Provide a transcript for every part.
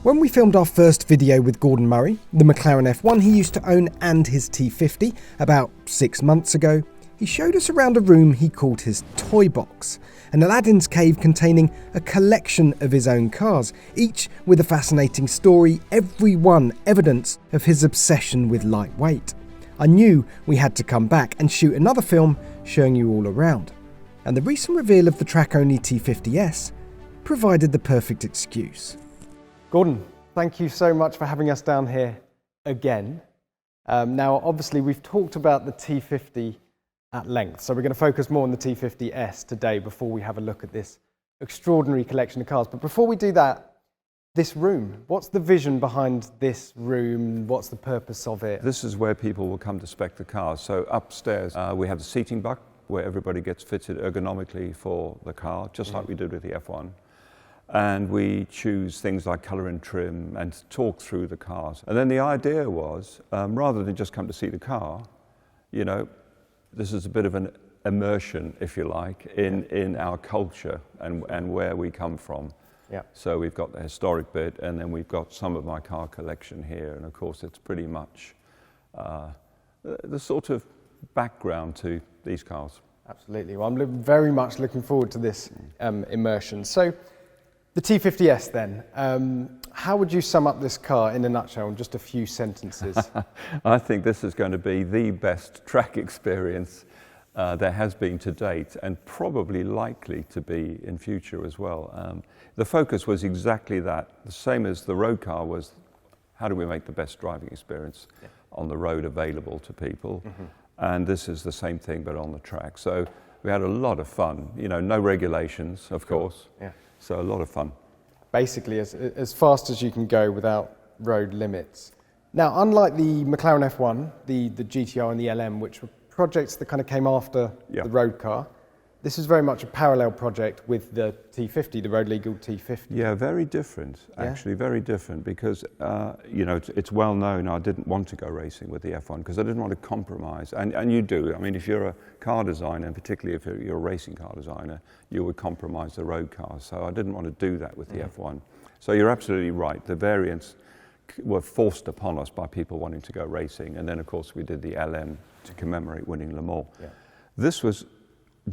When we filmed our first video with Gordon Murray, the McLaren F1 he used to own and his T50, about 6 months ago, he showed us around a room he called his toy box, an Aladdin's cave containing a collection of his own cars, each with a fascinating story, every one evidence of his obsession with lightweight. I knew we had to come back and shoot another film showing you all around, and the recent reveal of the track-only T50S provided the perfect excuse. Gordon, thank you so much for having us down here again. Now, obviously, we've talked about the T50 at length, so we're going to focus more on the T50S today before we have a look at this extraordinary collection of cars. But before we do that, this room, what's the vision behind this room? What's the purpose of it? This is where people will come to spec the cars. So upstairs, we have the seating buck where everybody gets fitted ergonomically for the car, just like we did with the F1. And we choose things like colour and trim and talk through the cars. And then the idea was, rather than just come to see the car, you know, this is a bit of an immersion, if you like, in our culture and where we come from. Yeah. So we've got the historic bit, and then we've got some of my car collection here. And of course, it's pretty much the sort of background to these cars. Absolutely. Well, I'm very much looking forward to this immersion. So, the T50S then, how would you sum up this car in a nutshell in just a few sentences? I think this is going to be the best track experience there has been to date, and probably likely to be in future as well. The focus was exactly that, the same as the road car was, how do we make the best driving experience on the road available to people? And this is the same thing but on the track. So we had a lot of fun, you know, no regulations, of course. Yeah. So a lot of fun. Basically, as fast as you can go without road limits. Now, unlike the McLaren F1, the GTR and the LM, which were projects that kind of came after the road car, this is very much a parallel project with the T50, the road legal T50. Yeah, very different, actually, very different, because, you know, it's well known I didn't want to go racing with the F1 because I didn't want to compromise. And you do. I mean, if you're a car designer, and particularly if you're a racing car designer, you would compromise the road cars. So I didn't want to do that with the F1. So you're absolutely right. The variants were forced upon us by people wanting to go racing. And then, of course, we did the LM to commemorate winning Le Mans. Yeah. This was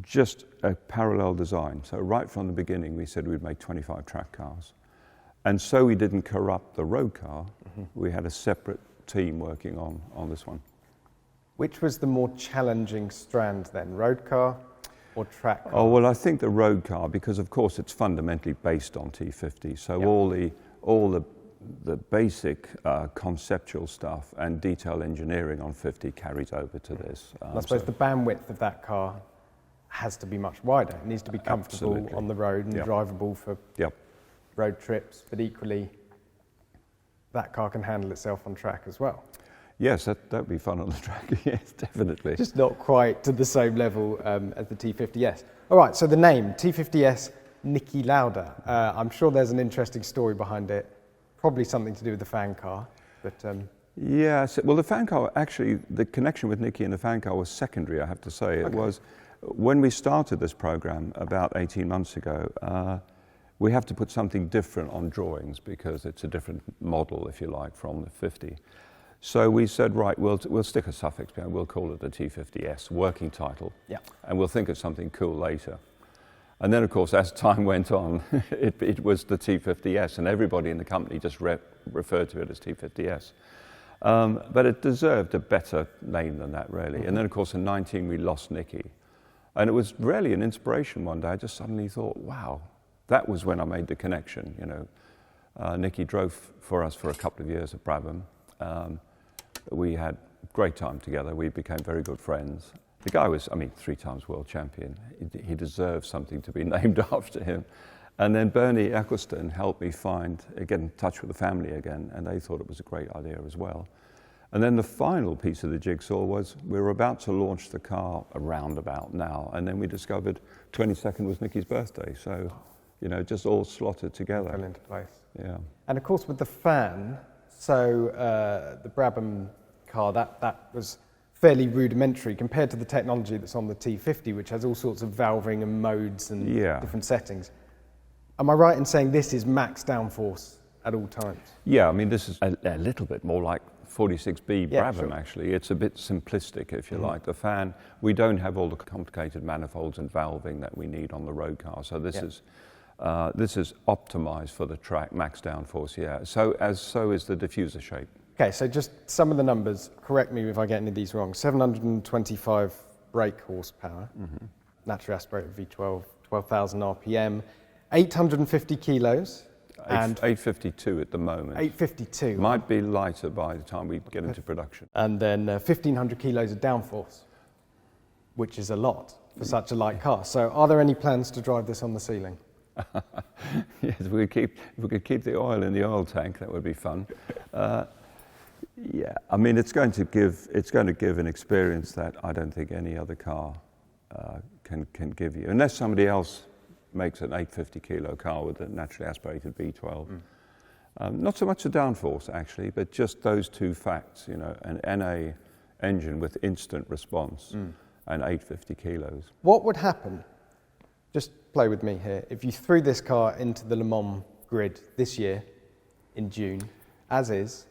just a parallel design. So right from the beginning, we said we'd make 25 track cars. And so we didn't corrupt the road car. We had a separate team working on this one. Which was the more challenging strand then, road car or track car? Oh, well, I think the road car, because of course it's fundamentally based on T50. So all the basic conceptual stuff and detail engineering on 50 carries over to this. I suppose the bandwidth of that car has to be much wider. It needs to be comfortable on the road and drivable for road trips, but equally that car can handle itself on track as well. Yes, that'd be fun on the track, yes, definitely. Just not quite to the same level as the T50S. All right, so the name, T50S Niki Lauda. I'm sure there's an interesting story behind it, probably something to do with the fan car, but... Yeah, well, the fan car, actually, the connection with Niki and the fan car was secondary, I have to say. It was, when we started this program about 18 months ago, we have to put something different on drawings because it's a different model, if you like, from the 50. So we said, right, we'll stick a suffix behind, we'll call it the T50S, working title, and we'll think of something cool later. And then, of course, as time went on, it was the T50S, and everybody in the company just referred to it as T50S. But it deserved a better name than that, really. And then, of course, in 19, we lost Niki. And it was really an inspiration one day. I just suddenly thought, wow, that was when I made the connection, you know. Niki drove for us for a couple of years at Brabham. We had a great time together. We became very good friends. The guy was, I mean, 3 times world champion. He deserved something to be named after him. And then Bernie Eccleston helped me get in touch with the family again, and they thought it was a great idea as well. And then the final piece of the jigsaw was we were about to launch the car around about now, and then we discovered 22nd was Niki's birthday. So, you know, just all slotted together. Fell into place. Yeah. And of course with the fan, so the Brabham car, that was fairly rudimentary compared to the technology that's on the T50, which has all sorts of valving and modes and different settings. Am I right in saying this is max downforce at all times. Yeah, I mean, this is a little bit more like 46B Yeah, Brabham, sure. actually. It's a bit simplistic, if you like. The fan, we don't have all the complicated manifolds and valving that we need on the road car. So this is optimized for the track, max downforce, yeah. So is the diffuser shape. Okay, so just some of the numbers, correct me if I get any of these wrong. 725 brake horsepower, naturally aspirated V12, 12,000 RPM, 850 kilos. And 852 at the moment. 852. Might be lighter by the time we get into production. And then 1,500 kilos of downforce, which is a lot for such a light car. So are there any plans to drive this on the ceiling? Yes, if we could keep the oil in the oil tank, that would be fun. Yeah, I mean, it's going to give an experience that I don't think any other car can give you, unless somebody else makes an 850 kilo car with a naturally aspirated V12. Not so much the downforce actually, but just those two facts, you know, an NA engine with instant response and 850 kilos. What would happen, just play with me here, if you threw this car into the Le Mans grid this year in June, as is,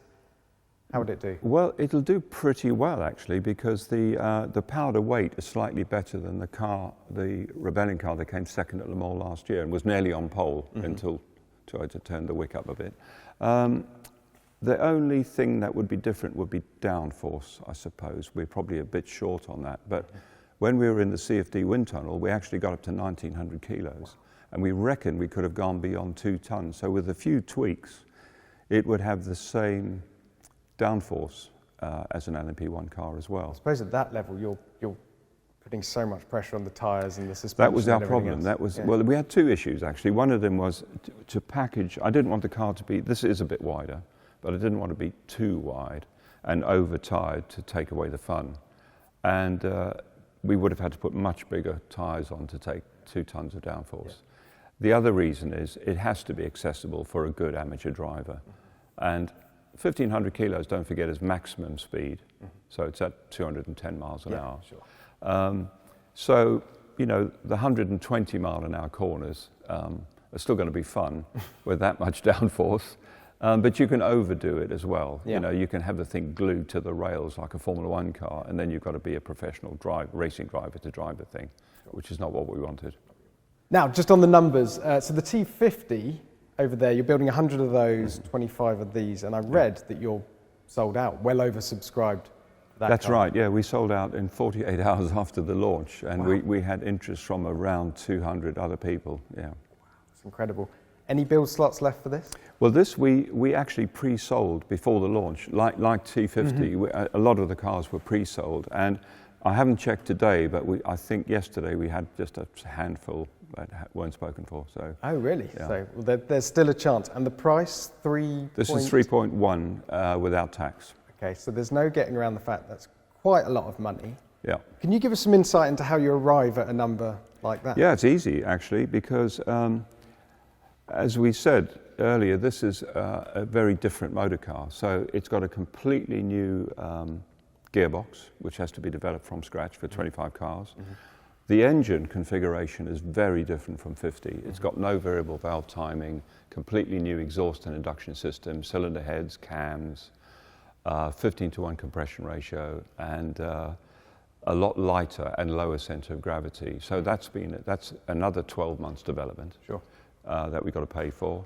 how would it do? Well, it'll do pretty well actually, because the power to weight is slightly better than the Rebellion car that came second at Le Mans last year and was nearly on pole until tried to turn the wick up a bit. The only thing that would be different would be downforce, I suppose. We're probably a bit short on that, but when we were in the CFD wind tunnel, we actually got up to 1,900 kilos, and we reckon we could have gone beyond 2 tons. So with a few tweaks, it would have the same downforce as an LMP1 car as well. I suppose at that level, you're putting so much pressure on the tyres and the suspension. That was our problem. That was well, we had 2 issues actually. One of them was to package. I didn't want the car to be. This is a bit wider, but I didn't want to be too wide and over-tired to take away the fun. And we would have had to put much bigger tyres on to take 2 tons of downforce. Yeah. The other reason is it has to be accessible for a good amateur driver, and 1,500 kilos, don't forget, is maximum speed. So it's at 210 miles an hour. Sure. So, you know, the 120 mile an hour corners are still going to be fun with that much downforce, but you can overdo it as well. Yeah. You know, you can have the thing glued to the rails like a Formula One car, and then you've got to be a professional racing driver to drive the thing, which is not what we wanted. Now, just on the numbers, so the T50, over there, you're building 100 of those, 25 of these, and I read that you're sold out, well oversubscribed. That's car. Right, yeah, we sold out in 48 hours after the launch, and we had interest from around 200 other people, yeah. It's incredible. Any build slots left for this? Well, this we actually pre-sold before the launch, like T50, a lot of the cars were pre-sold, and I haven't checked today, but I think yesterday we had just a handful that weren't spoken for. So. Oh, really? Yeah. So there's still a chance. And the price, This is 3.1 without tax. Okay, so there's no getting around the fact that's quite a lot of money. Yeah. Can you give us some insight into how you arrive at a number like that? Yeah, it's easy actually, because as we said earlier, this is a very different motor car. So it's got a completely new gearbox, which has to be developed from scratch for 25 cars. The engine configuration is very different from 50. It's got no variable valve timing, completely new exhaust and induction system, cylinder heads, cams, 15:1 compression ratio, and a lot lighter and lower center of gravity. So that's another 12 months development. Sure. That we've got to pay for.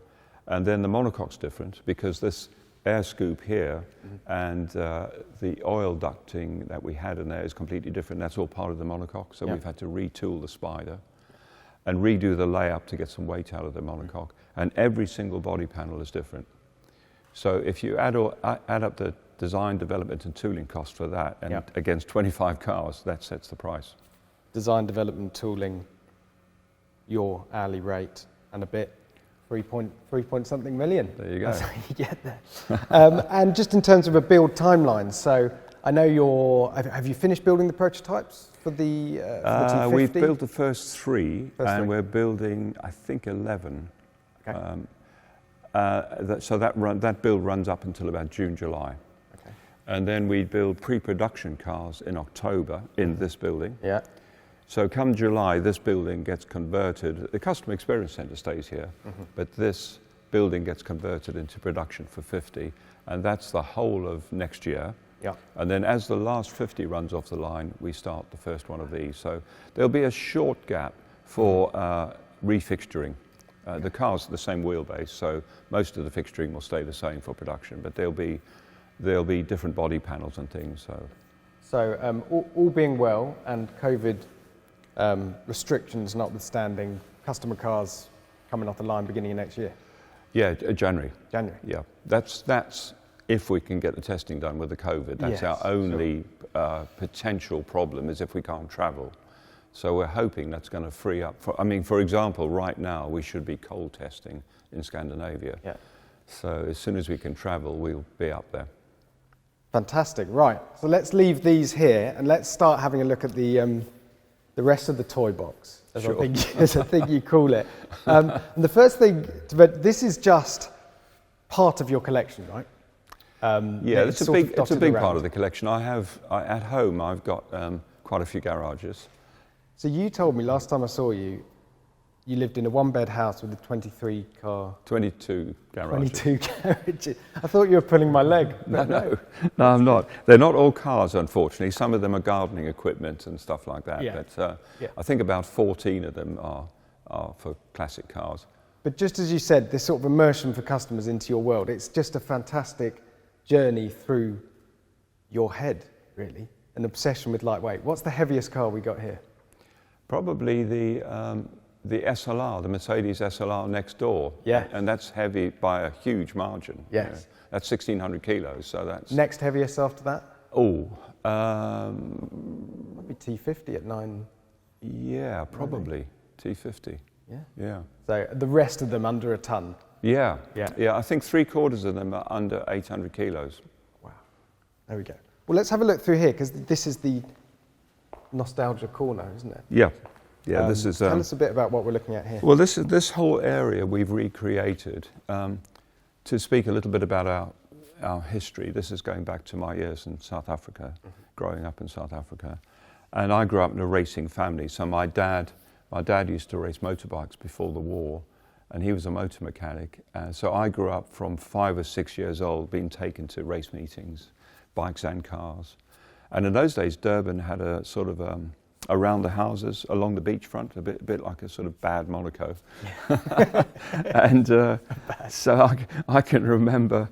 And then the monocoque's different, because this air scoop here and the oil ducting that we had in there is completely different. That's all part of the monocoque, so we've had to retool the spider and redo the layup to get some weight out of the monocoque. And every single body panel is different. So if you add up the design, development and tooling cost for that and against 25 cars, that sets the price. Design, development, tooling, your hourly rate and a bit. 3 point something million. There you go. That's how you get there. And just in terms of a build timeline, so I know have you finished building the prototypes for the T50? We've built the first 3, and we're building, I think, 11. Okay. So that build runs up until about June, July. Okay. And then we build pre-production cars in October in this building. Yeah. So come July, this building gets converted. The Customer Experience Centre stays here, but this building gets converted into production for 50, and that's the whole of next year. Yeah. And then as the last 50 runs off the line, we start the first one of these. So there'll be a short gap for refixturing. The car's the same wheelbase, so most of the fixturing will stay the same for production, but there'll be different body panels and things. So all being well and COVID restrictions notwithstanding, customer cars coming off the line beginning of next year? Yeah, January. January. Yeah, that's if we can get the testing done with the COVID. That's Yes, our only potential problem, is if we can't travel. So we're hoping that's going to free up. For example, right now we should be cold testing in Scandinavia. Yeah. So as soon as we can travel, we'll be up there. Fantastic. Right. So let's leave these here and let's start having a look at the rest of the toy box, as Sure. I think you call it. And the first thing, but this is just part of your collection, right? Yeah, it's a big part of the collection. At home, I've got quite a few garages. So you told me last time I saw you, you lived in a one-bed house with a 22 garages. 22 garages. I thought you were pulling my leg. No, I'm not. They're not all cars, unfortunately. Some of them are gardening equipment and stuff like that. Yeah. But I think about 14 of them are for classic cars. But just as you said, this sort of immersion for customers into your world, it's just a fantastic journey through your head, really. An obsession with lightweight. What's the heaviest car we got here? Probably the SLR, the Mercedes SLR next door. Yeah. And that's heavy by a huge margin. Yes. You know. That's 1,600 kilos, so that's... Next heaviest after that? Probably T50 at 9. Yeah, probably. T50. Yeah. Yeah. So the rest of them under a ton? Yeah. Yeah. Yeah, I think 3/4 of them are under 800 kilos. Wow. There we go. Well, let's have a look through here, because this is the nostalgia corner, isn't it? Yeah. Yeah, this is... tell us a bit about what we're looking at here. Well, this whole area we've recreated. To speak a little bit about our history, this is going back to my years in South Africa, growing up in South Africa. And I grew up in a racing family, so my dad used to race motorbikes before the war, and he was a motor mechanic. So I grew up from 5 or 6 years old being taken to race meetings, bikes and cars. And in those days, Durban had a sort of around the houses along the beachfront, a bit like a sort of bad Monaco. And so I can remember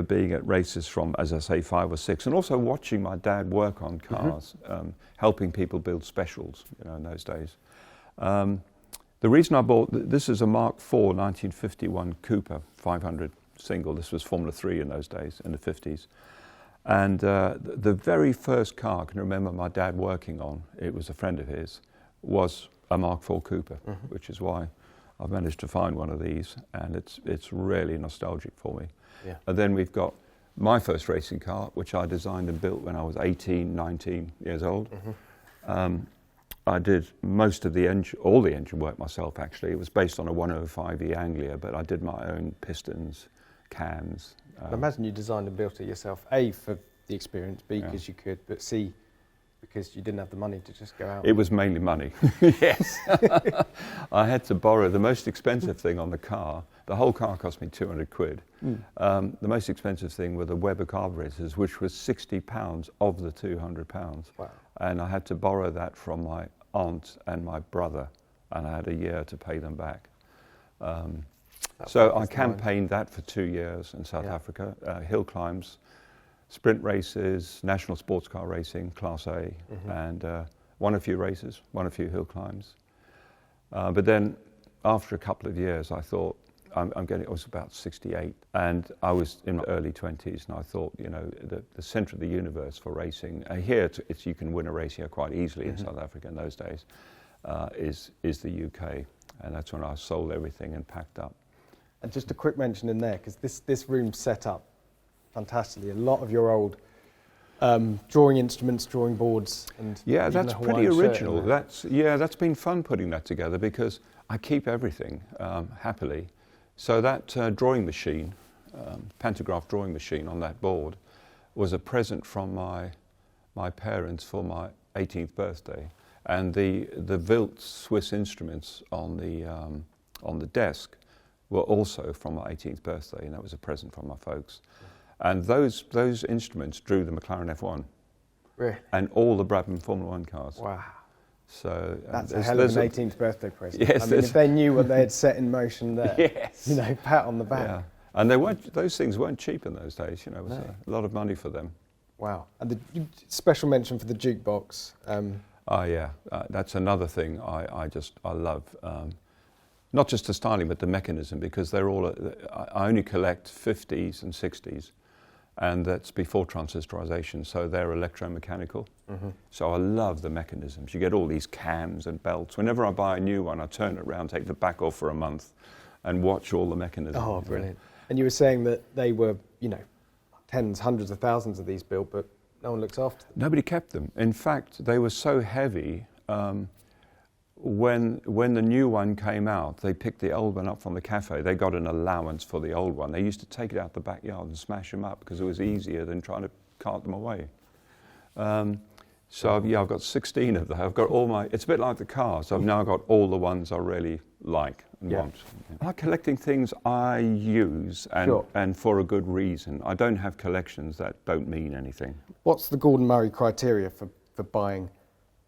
being at races from, as I say, 5 or 6, and also watching my dad work on cars, helping people build specials, in those days. The reason I bought this is a Mark IV 1951 Cooper 500 single. This was Formula 3 in those days, in the 50s. And the very first car I can remember my dad working on, it was a friend of his, was a Mark IV Cooper, which is why I've managed to find one of these, and it's really nostalgic for me. Yeah. And then we've got my first racing car, which I designed and built when I was 18, 19 years old. I did most of all the engine work myself, actually. It was based on a 105E Anglia, but I did my own pistons, cams. I imagine you designed and built it yourself, A, for the experience, B, because you could, but C, because you didn't have the money to just go out. It was mainly money, yes. I had to borrow the most expensive thing on the car. The whole car cost me 200 quid. The most expensive thing were the Weber carburetors, which was £60 of the £200. Wow. And I had to borrow that from my aunt and my brother, and I had a year to pay them back. So I campaigned that for 2 years in South Africa, hill climbs, sprint races, national sports car racing, Class A, and won a few races, won a few hill climbs. But then after a couple of years, I thought, I was about 68, and I was in my early 20s, and I thought, the centre of the universe for racing, here you can win a race here quite easily in South Africa in those days, is the UK, and that's when I sold everything and packed up. And just a quick mention in there, because this room's set up fantastically. A lot of your old drawing instruments, drawing boards, and that's pretty original. That's been fun putting that together, because I keep everything happily. So that drawing machine, pantograph drawing machine on that board, was a present from my parents for my 18th birthday, and the Wilt Swiss instruments on the desk were also from my 18th birthday, and that was a present from my folks. And those instruments drew the McLaren F1. Really? And all the Brabham Formula One cars. Wow. So that's a hell of an 18th birthday present. Yes, I mean, if they knew what they had set in motion there, yes. you know, pat on the back. Yeah. And those things weren't cheap in those days, you know, it was a lot of money for them. Wow. And the special mention for the jukebox. Oh yeah, that's another thing I love. Not just the styling, but the mechanism, because they're all, I only collect 50s and 60s, and that's before transistorization, so they're electromechanical. Mm-hmm. So I love the mechanisms. You get all these cams and belts. Whenever I buy a new one, I turn it around, take the back off for a month, and watch all the mechanisms. Oh, brilliant. And you were saying that they were, you know, tens, hundreds of thousands of these built, but no one looks after them. Nobody kept them. In fact, they were so heavy, when the new one came out, they picked the old one up from the cafe. They got an allowance for the old one. They used to take it out the backyard and smash them up because it was easier than trying to cart them away. So I've got 16 of them. I've got all my, it's a bit like the cars. I've now got all the ones I really like and want. I like collecting things I use and for a good reason. I don't have collections that don't mean anything. What's the Gordon Murray criteria for buying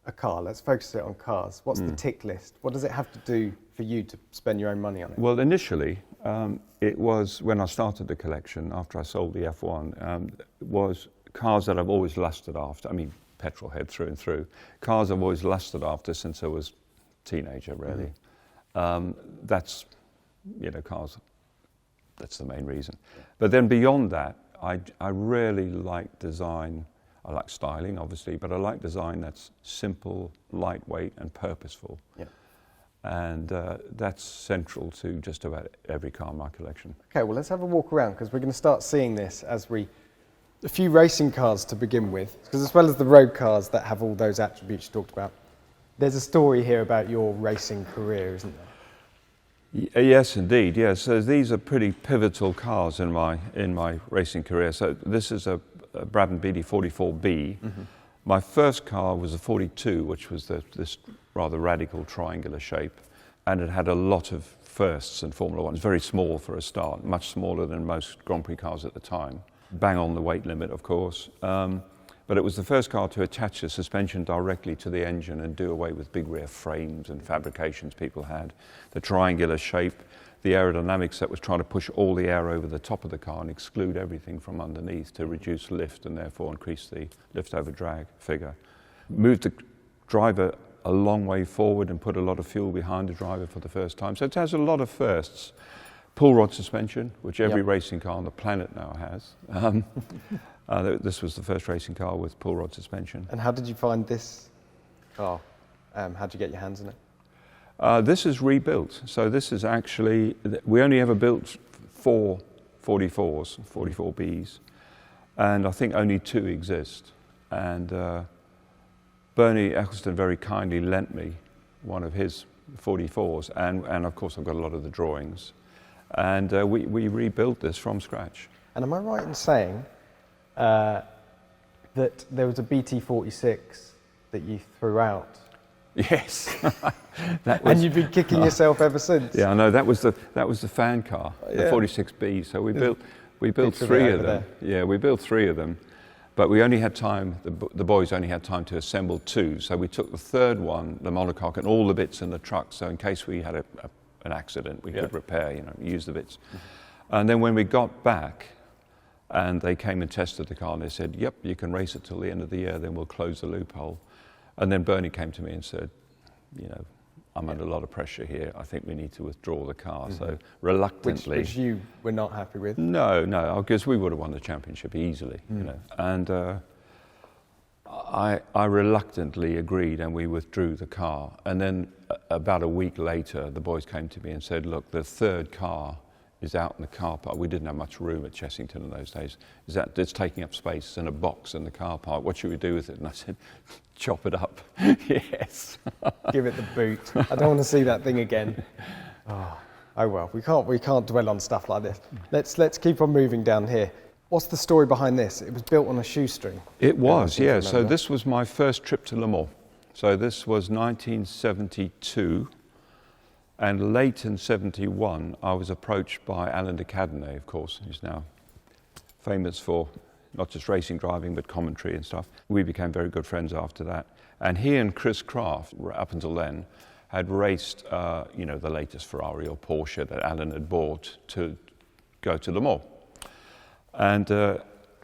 a car? Let's focus it on cars. What's the tick list? What does it have to do for you to spend your own money on it? Well, initially, it was when I started the collection, after I sold the F1, was cars that I've always lusted after. I mean, petrol head through and through. Cars I've always lusted after since I was a teenager, really. That's, you know, cars, that's the main reason. But then beyond that, I really like design. I like styling, obviously, but I like design that's simple, lightweight, and purposeful. Yeah. And that's central to just about every car in my collection. Okay, well, let's have a walk around, because we're going to start seeing this as a few racing cars to begin with, because as well as the road cars that have all those attributes you talked about, there's a story here about your racing career, isn't there? Yes, indeed. Yes, so these are pretty pivotal cars in my racing career. So this is a Brabham BD 44B. My first car was a 42, which was this rather radical triangular shape, and it had a lot of firsts in Formula One. It's very small for a start, much smaller than most Grand Prix cars at the time. Bang on the weight limit, of course. But it was the first car to attach the suspension directly to the engine and do away with big rear frames and fabrications people had. The triangular shape, the aerodynamics that was trying to push all the air over the top of the car and exclude everything from underneath to reduce lift and therefore increase the lift over drag figure. Moved the driver a long way forward and put a lot of fuel behind the driver for the first time. So it has a lot of firsts. Pull rod suspension, which every racing car on the planet now has. This was the first racing car with pull rod suspension. And how did you find this car? How did you get your hands on it? This is rebuilt. So this is actually, we only ever built 4 44s, 44Bs, and I think only 2 exist. And Bernie Eccleston very kindly lent me one of his 44s, and of course I've got a lot of the drawings. And we rebuilt this from scratch. And am I right in saying that there was a BT46 that you threw out? Yes. And you've been kicking yourself ever since? Yeah, I know. That was the fan car, the 46B. So we built 3 of them. Yeah, we built 3 of them. But we only had time, the boys only had time to assemble 2. So we took the 3rd one, the monocoque, and all the bits in the truck. So in case we had an accident, we could repair, use the bits. And then when we got back, and they came and tested the car, and they said, yep, you can race it till the end of the year, then we'll close the loophole. And then Bernie came to me and said, I'm under a lot of pressure here. I think we need to withdraw the car. So reluctantly... Which you were not happy with? No, because we would have won the championship easily, And I reluctantly agreed, and we withdrew the car. And then about a week later, the boys came to me and said, look, the 3rd car is out in the car park. We didn't have much room at Chessington in those days. It's taking up space in a box in the car park. What should we do with it? And I said, chop it up. Yes. Give it the boot. I don't want to see that thing again. Oh well, we can't dwell on stuff like this. Let's keep on moving down here. What's the story behind this? It was built on a shoestring. It was, yeah. So this was my first trip to Le Mans. So this was 1972. And late in 71, I was approached by Alain de Cadenet, of course, who's now famous for not just racing driving, but commentary and stuff. We became very good friends after that. And he and Chris Craft, up until then, had raced, the latest Ferrari or Porsche that Alain had bought to go to Le Mans. And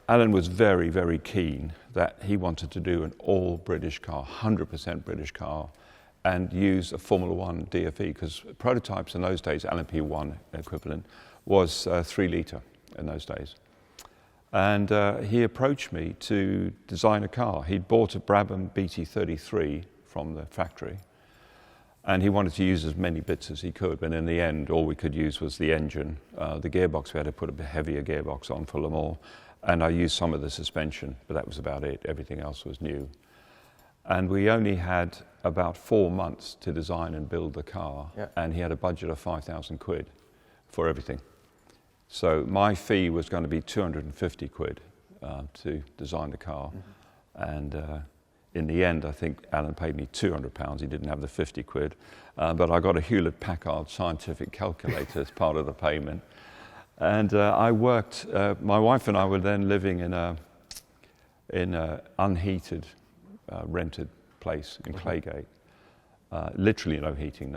Alain was very, very keen that he wanted to do an all-British car, 100% British car, and use a Formula One DFE, because prototypes in those days, LMP1 equivalent, was 3 litre in those days. And he approached me to design a car. He'd bought a Brabham BT33 from the factory, and he wanted to use as many bits as he could, but in the end, all we could use was the engine. The gearbox, we had to put a bit heavier gearbox on for Le Mans, and I used some of the suspension, but that was about it. Everything else was new. And we only had about 4 months to design and build the car, and he had a budget of 5,000 quid for everything. So my fee was going to be 250 quid to design the car. And in the end, I think Alan paid me £200. He didn't have the 50 quid. But I got a Hewlett-Packard scientific calculator as part of the payment. And I worked, my wife and I were then living in a unheated, rented place in Claygate. Literally no heating,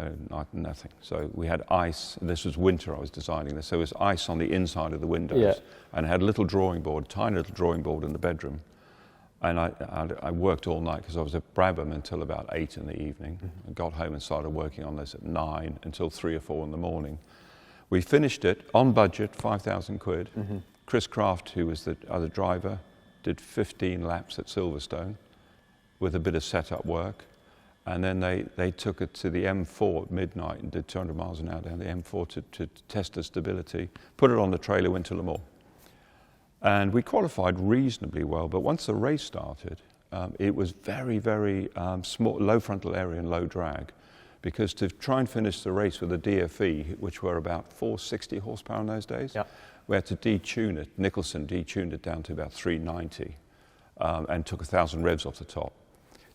nothing. So we had ice. This was winter I was designing this. So there was ice on the inside of the windows. And I had a little drawing board, tiny little drawing board in the bedroom. And I worked all night because I was at Brabham until about 8 in the evening. I got home and started working on this at 9 until 3 or 4 in the morning. We finished it on budget, 5,000 quid. Chris Craft, who was the other driver, did 15 laps at Silverstone with a bit of setup work. And then they took it to the M4 at midnight and did 200 miles an hour down the M4 to test the stability, put it on the trailer, went to Le Mans. And we qualified reasonably well, but once the race started, it was very, very small, low frontal area and low drag, because to try and finish the race with a DFE, which were about 460 horsepower in those days, we had to detune it. Nicholson detuned it down to about 390 and took 1,000 revs off the top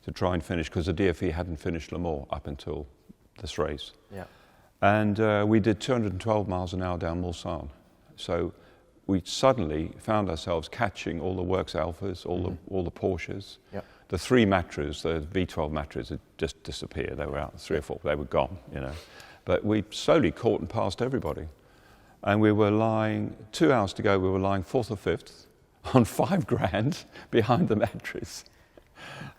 to try and finish, because the DFE hadn't finished Le Mans up until this race. And we did 212 miles an hour down Mulsanne. So we suddenly found ourselves catching all the Works Alphas, all the Porsches. The 3 Matras, the V12 Matras, had just disappeared. They were out, 3 or 4, they were gone, But we slowly caught and passed everybody. And we were lying, 2 hours to go, we were lying 4th or 5th on 5 grand behind the Matras.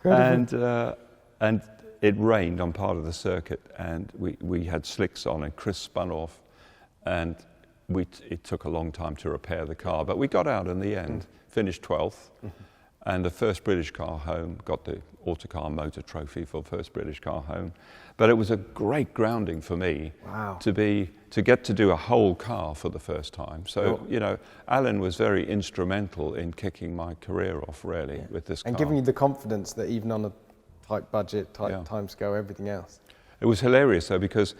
And it rained on part of the circuit, and we had slicks on, and Chris spun off, and it took a long time to repair the car, but we got out in the end, finished 12th, and the first British car home, got the Autocar Motor Trophy for first British car home. But it was a great grounding for me to get to do a whole car for the first time. So, Alan was very instrumental in kicking my career off, really, with this car. And giving you the confidence that even on a tight budget, tight timescale, everything else. It was hilarious, though, because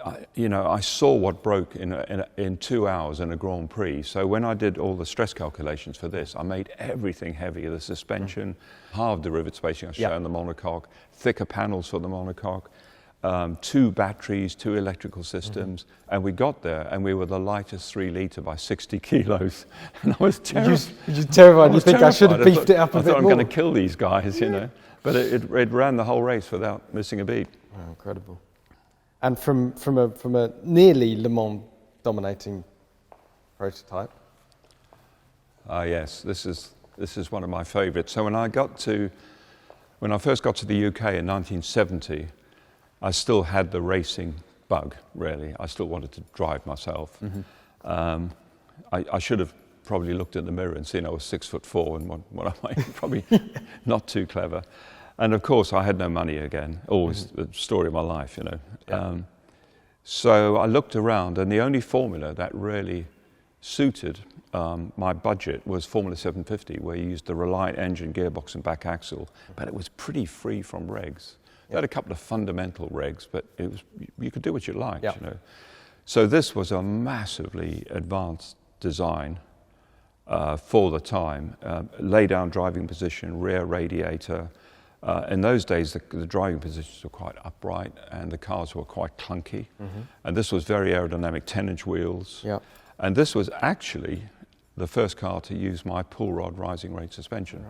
I saw what broke in 2 hours in a Grand Prix. So when I did all the stress calculations for this, I made everything heavier. The suspension, halved the rivet spacing I showed on the monocoque, thicker panels for the monocoque, 2 batteries, 2 electrical systems, and we got there, and we were the lightest 3 litre by 60 kilos. And I was terrified. You're terrified. You think I should have beefed it up a bit more? I thought I'm going to kill these guys, But it ran the whole race without missing a beat. Wow, incredible. And from a nearly Le Mans dominating prototype. Yes, this is one of my favourites. So when I first got to the UK in 1970, I still had the racing bug. Really, I still wanted to drive myself. I should have probably looked in the mirror and seen I was 6'4" and what am I? Probably not too clever. And of course, I had no money again. Always the story of my life, So I looked around, and the only formula that really suited my budget was Formula 750, where you used the Reliant engine, gearbox, and back axle. But it was pretty free from regs. They had a couple of fundamental regs, but you could do what you liked, So this was a massively advanced design for the time. Lay down driving position, rear radiator. In those days, the driving positions were quite upright and the cars were quite clunky. And this was very aerodynamic, 10-inch wheels. Yeah. And this was actually the first car to use my pull rod rising rate suspension,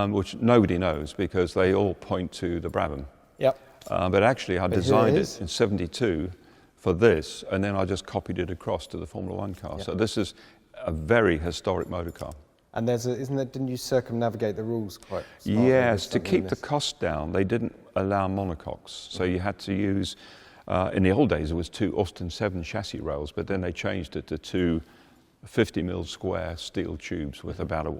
which nobody knows because they all point to the Brabham. Yep. But actually, I designed it in '72 for this, and then I just copied it across to the Formula One car. Yep. So this is a very historic motor car. And didn't you circumnavigate the rules quite smartly? Yes, to keep the cost down, they didn't allow monocoques. So you had to use, in the old days, it was 2 Austin 7 chassis rails, but then they changed it to 2 50mm square steel tubes with about a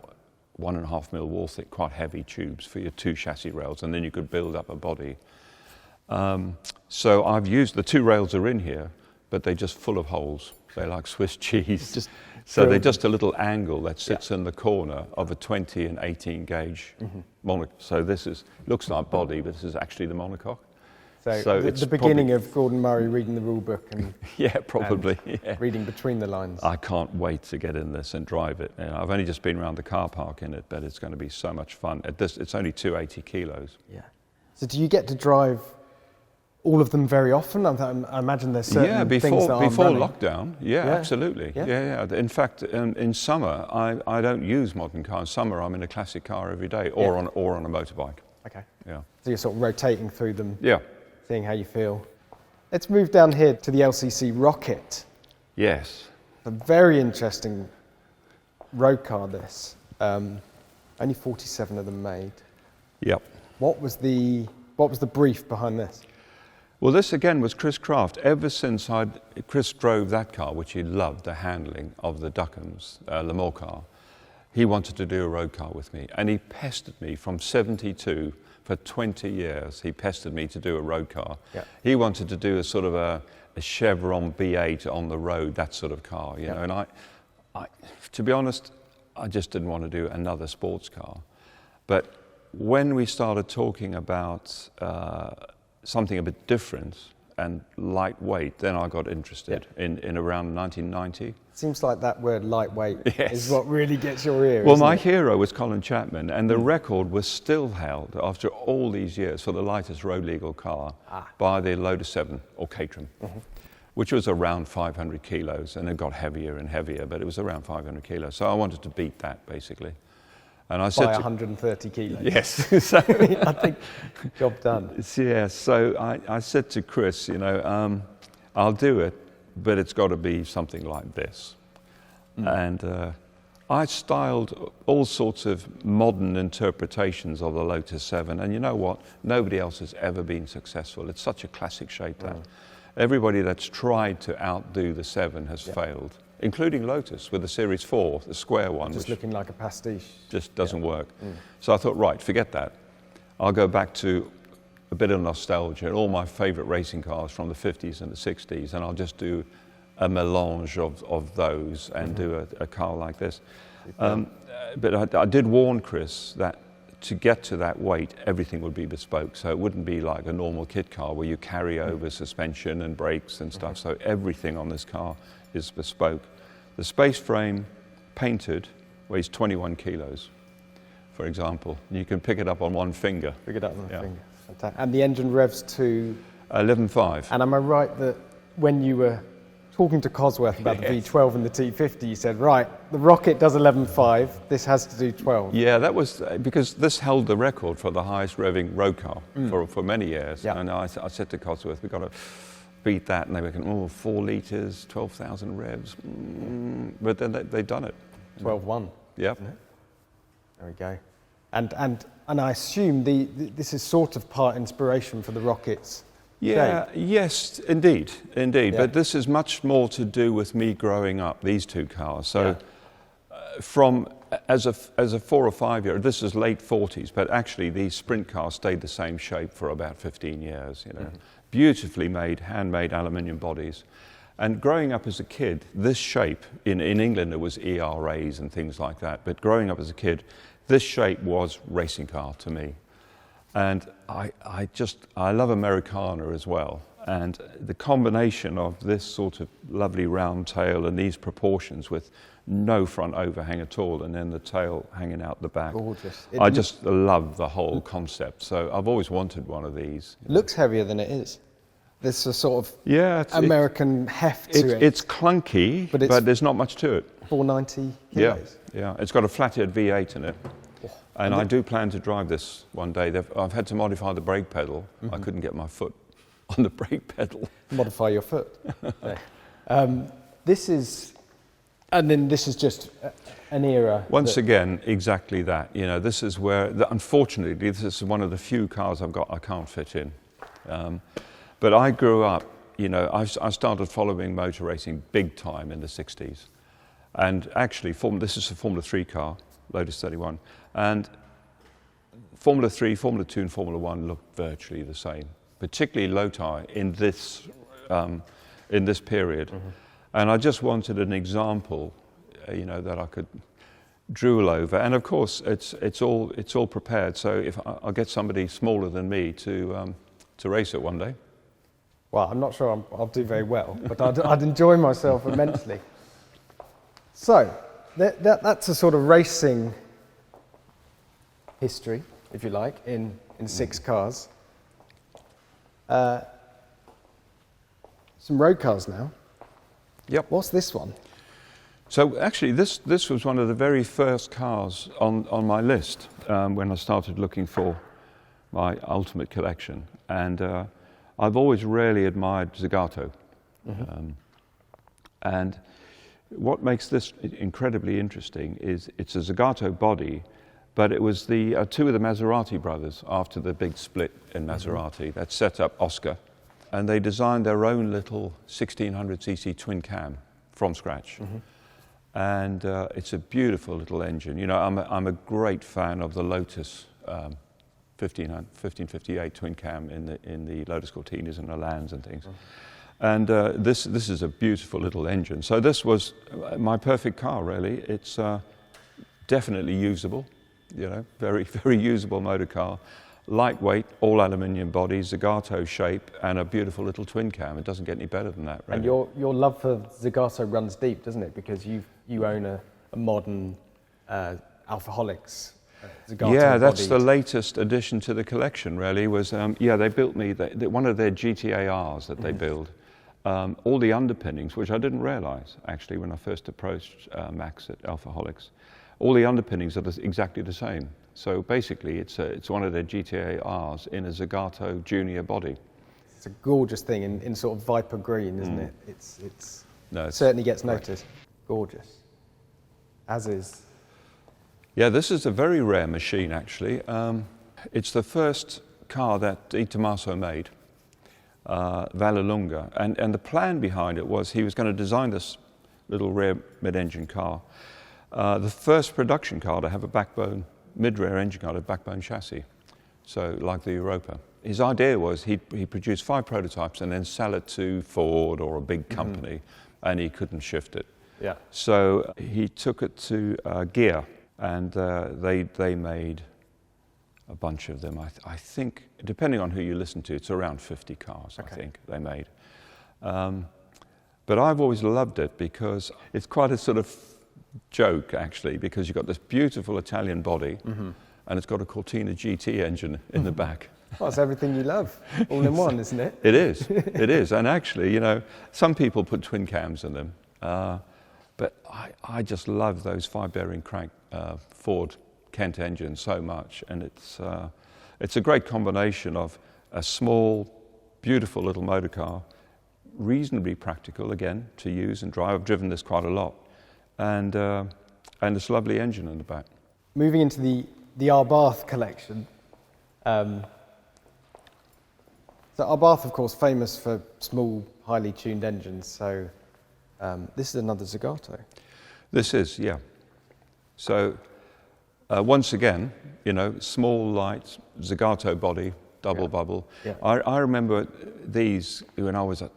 1.5mm wall thick, quite heavy tubes for your 2 chassis rails, and then you could build up a body. So I've used, the 2 rails are in here, but they're just full of holes. They're like Swiss cheese. So they're just a little angle that sits in the corner of a 20 and 18 gauge monocoque. So this looks like body, but this is actually the monocoque. So it's the beginning of Gordon Murray reading the rule book and probably reading between the lines. I can't wait to get in this and drive it. You know, I've only just been around the car park in it, but it's going to be so much fun. It's only 280 kilos. Yeah. So do you get to drive all of them very often? I imagine there's certain things that aren't before running. Lockdown, absolutely. Yeah. In fact, in summer, I don't use modern cars. In summer, I'm in a classic car every day, or on a motorbike. Okay. Yeah. So you're sort of rotating through them. Yeah. Seeing how you feel. Let's move down here to the Lcc Rocket. Yes. A very interesting road car, this. Only 47 of them made. Yep. What was the brief behind this? Well, this again was Chris Craft. Ever since Chris drove that car, which he loved, the handling of the Duckham's Le Mans car, he wanted to do a road car with me. And he pestered me from '72 for 20 years. He pestered me to do a road car. Yeah. He wanted to do a sort of a Chevron B8 on the road, that sort of car, you know. And I, to be honest, I just didn't want to do another sports car. But when we started talking about something a bit different and lightweight, then I got interested in around 1990. Seems like that word lightweight is what really gets your ear. Well, my hero was Colin Chapman, and the record was still held after all these years for the lightest road legal car by the Lotus 7 or Caterham, which was around 500 kilos, and it got heavier and heavier, but it was around 500 kilos. So I wanted to beat that, basically. And I said by 130 kilos. Yes. So I think job done. Yeah, so I said to Chris, you know, I'll do it, but it's got to be something like this. And I styled all sorts of modern interpretations of the Lotus 7, and you know what? Nobody else has ever been successful. It's such a classic shape that everybody that's tried to outdo the 7 has failed, including Lotus with the Series 4, the square one. Just looking like a pastiche. Just doesn't work. So I thought, right, forget that. I'll go back to a bit of nostalgia and all my favourite racing cars from the 50s and the 60s, and I'll just do a melange of those and do a car like this. But I did warn Chris that to get to that weight, everything would be bespoke. So it wouldn't be like a normal kit car where you carry over suspension and brakes and stuff. So everything on this car is bespoke. The space frame, painted, weighs 21 kilos, for example. You can pick it up on one finger. Pick it up on one finger. Fantastic. And the engine revs to? 11.5. And am I right that when you were talking to Cosworth about the V12 and the T50, you said, right, the Rocket does 11.5, this has to do 12. Yeah, that was because this held the record for the highest revving road car for many years. And I said to Cosworth, we've got to beat that. And they were going, 4 litres, 12,000 revs. But then they've done it. 12.1. Yeah. There we go. And I assume this is sort of part inspiration for the Rockets. Yeah, yes, indeed. But this is much more to do with me growing up, these two cars. So from, as a 4 or 5 year, this is late 40s, but actually these sprint cars stayed the same shape for about 15 years, you know. Beautifully made, handmade aluminium bodies. And growing up as a kid, this shape, in England it was ERAs and things like that, but growing up as a kid, this shape was racing car to me. And I love Americana as well. And the combination of this sort of lovely round tail and these proportions with no front overhang at all, and then the tail hanging out the back. Gorgeous. I just love the whole concept. So I've always wanted one of these. It looks heavier than it is. There's a sort of American heft to it. It's clunky, but the's not much to it. 490 kilos. Yeah. It's got a flathead V8 in it. And I do plan to drive this one day. I've had to modify the brake pedal. I couldn't get my foot on the brake pedal. Modify your foot. This is just an era. Once again, exactly that. You know, this is where, unfortunately, this is one of the few cars I've got I can't fit in. But I grew up, you know, I started following motor racing big time in the 60s. And actually, this is a Formula 3 car, Lotus 31. And Formula 3, Formula 2 and Formula 1 look virtually the same, particularly Loti in this period. And I just wanted an example, you know, that I could drool over. And of course, it's all prepared. So if I'll get somebody smaller than me to race it one day. Well, I'm not sure I'll do very well, but I'd enjoy myself immensely. So that's a sort of racing history, if you like, in 6 cars. Some road cars now. Yep. What's this one? So actually, this was one of the very first cars on my list when I started looking for my ultimate collection. And I've always really admired Zagato. And what makes this incredibly interesting is it's a Zagato body, but it was the 2 of the Maserati brothers after the big split in Maserati that set up Oscar. And they designed their own little 1600cc twin cam from scratch. And it's a beautiful little engine. You know, I'm a great fan of the Lotus 1558 twin cam in the Lotus Cortinas and the Lands and things. And this is a beautiful little engine. So this was my perfect car, really. It's definitely usable, you know, very, very usable motor car. Lightweight, all aluminium body, Zagato shape, and a beautiful little twin cam. It doesn't get any better than that, really. And your love for Zagato runs deep, doesn't it? Because you own a modern Alphaholics Zagato Yeah, that's bodied. the latest addition to the collection, really, was, they built me, one of their GTA-Rs that they build, all the underpinnings, which I didn't realise, actually, when I first approached Max at Alphaholics. All the underpinnings are exactly the same. So basically, it's one of their GTA-Rs in a Zagato Junior body. It's a gorgeous thing in sort of Viper green, isn't it? It certainly gets noticed. Gorgeous. As is. Yeah, this is a very rare machine, actually. It's the first car that Di Tommaso made, Vallelunga. And the plan behind it was he was going to design this little rare mid-engine car. The first production car to have a backbone, mid-rear engine car, a backbone chassis, so like the Europa. His idea was he'd produce 5 prototypes and then sell it to Ford or a big company, and he couldn't shift it. Yeah. So he took it to Gear, and they made a bunch of them. I think, depending on who you listen to, it's around 50 cars, I think, they made. But I've always loved it because it's quite a sort of joke, actually, because you've got this beautiful Italian body, and it's got a Cortina GT engine in the back. Well, it's everything you love, all in one, isn't it? It is, it is. And actually, you know, some people put twin cams in them, but I just love those 5-bearing crank Ford Kent engines so much, and it's a great combination of a small, beautiful little motor car, reasonably practical, again, to use and drive. I've driven this quite a lot. And this lovely engine in the back. Moving into the Arbath collection. So Arbath, of course, famous for small, highly tuned engines. So this is another Zagato. This is, yeah. So once again, you know, small, light Zagato body, double bubble. Yeah. I remember these when I was a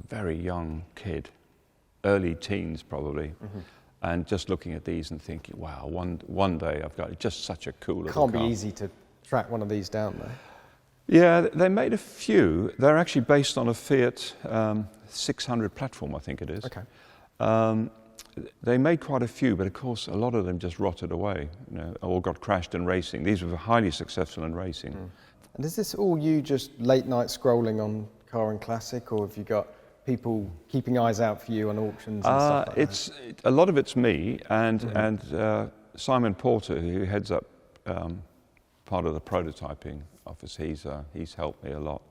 very young kid. Early teens probably, and just looking at these and thinking, wow, one day I've got just such a cool little car. Can't be easy to track one of these down, though. Yeah, they made a few. They're actually based on a Fiat 600 platform, I think it is. Okay. They made quite a few, but of course a lot of them just rotted away, or got crashed in racing. These were highly successful in racing. And is this all you just late night scrolling on Car and Classic, or have you got people keeping eyes out for you on auctions and stuff like that? A lot of it's me and Simon Porter, who heads up part of the prototyping office. He's helped me a lot.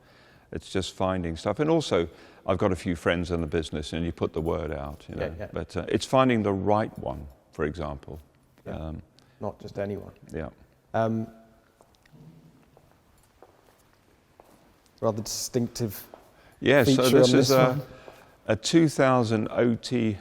It's just finding stuff, and also I've got a few friends in the business, and you put the word out, Yeah. But it's finding the right one, for example. Yeah. Not just anyone. Yeah. Rather distinctive. Yeah. feature So this on is one. a 2000 OT.